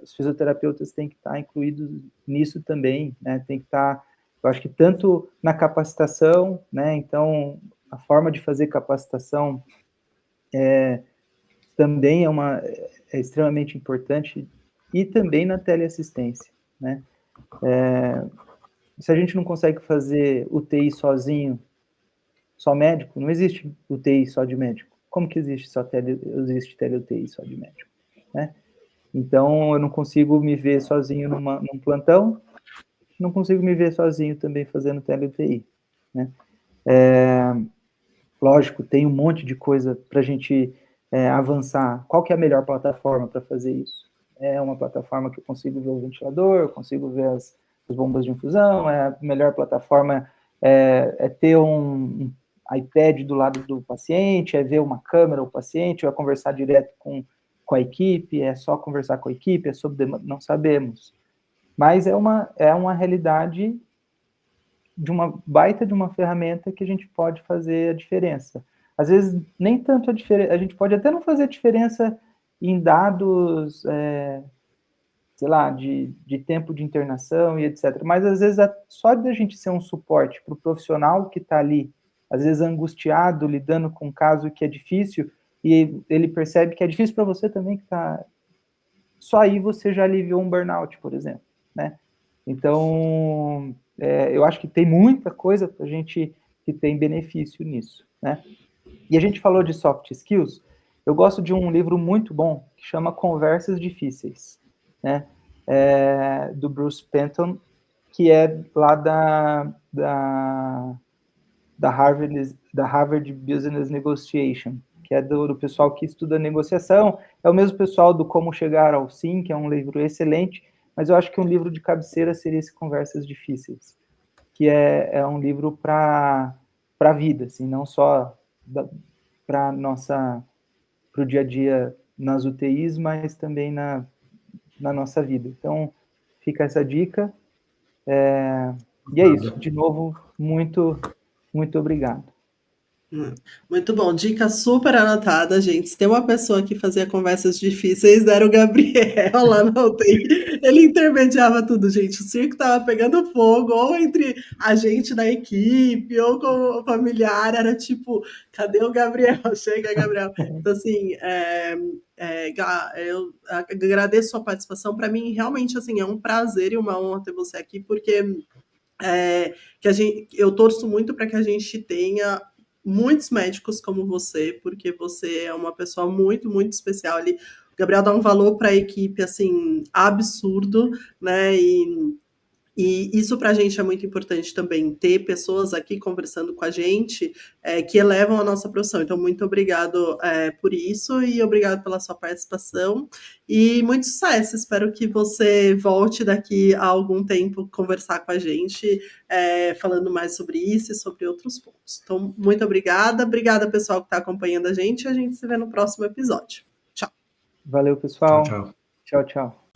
os fisioterapeutas têm que estar incluídos nisso também, né? Tem que estar, eu acho que tanto na capacitação, né? Então, a forma de fazer capacitação também é extremamente importante, e também na teleassistência, né? Se a gente não consegue fazer UTI sozinho, só médico, não existe UTI só de médico. Como que existe tele-UTI só de médico, né? Então, eu não consigo me ver sozinho num plantão, não consigo me ver sozinho também fazendo tele-UTI, né? Lógico, tem um monte de coisa para a gente avançar, qual que é a melhor plataforma para fazer isso? É uma plataforma que eu consigo ver o ventilador, eu consigo ver as bombas de infusão, a melhor plataforma ter um iPad do lado do paciente, é ver uma câmera do paciente, ou é conversar direto com a equipe, é só conversar com a equipe, é sobre demanda, não sabemos. Mas é uma realidade de uma baita de uma ferramenta que a gente pode fazer a diferença. Às vezes, nem tanto a diferença, a gente pode até não fazer a diferença em dados, sei lá, de tempo de internação e etc. Mas, às vezes, só de a gente ser um suporte para o profissional que está ali, às vezes angustiado, lidando com um caso que é difícil, e ele percebe que é difícil para você também, que está... Só aí você já aliviou um burnout, por exemplo, né? Então, eu acho que tem muita coisa para a gente que tem benefício nisso, né? E a gente falou de soft skills, eu gosto de um livro muito bom, que chama Conversas Difíceis, né? Do Bruce Penton, que é lá da Harvard Business Negotiation, que é do pessoal que estuda negociação, é o mesmo pessoal do Como Chegar ao Sim, que é um livro excelente, mas eu acho que um livro de cabeceira seria esse Conversas Difíceis, que é um livro para a vida, assim, não só para o dia a dia nas UTIs, mas também na nossa vida. Então, fica essa dica. E é isso. De novo, muito, muito obrigado. Muito bom, dica super anotada, gente. Se tem uma pessoa que fazia conversas difíceis, era o Gabriel lá na UTI. Ele intermediava tudo, gente. O circo tava pegando fogo, ou entre a gente da equipe, ou com o familiar. Era tipo, cadê o Gabriel? Chega, Gabriel. Então, assim, eu agradeço a sua participação. Para mim, realmente, assim, é um prazer e uma honra ter você aqui, porque eu torço muito para que a gente tenha muitos médicos como você, porque você é uma pessoa muito, muito especial ali. O Gabriel dá um valor para a equipe, assim, absurdo, né? E isso para a gente é muito importante também, ter pessoas aqui conversando com a gente que elevam a nossa profissão. Então, muito obrigado por isso e obrigado pela sua participação. E muito sucesso. Espero que você volte daqui a algum tempo conversar com a gente, falando mais sobre isso e sobre outros pontos. Então, muito obrigada. Obrigada, pessoal, que está acompanhando a gente. A gente se vê no próximo episódio. Tchau. Valeu, Tchau, pessoal. tchau. Tchau, tchau.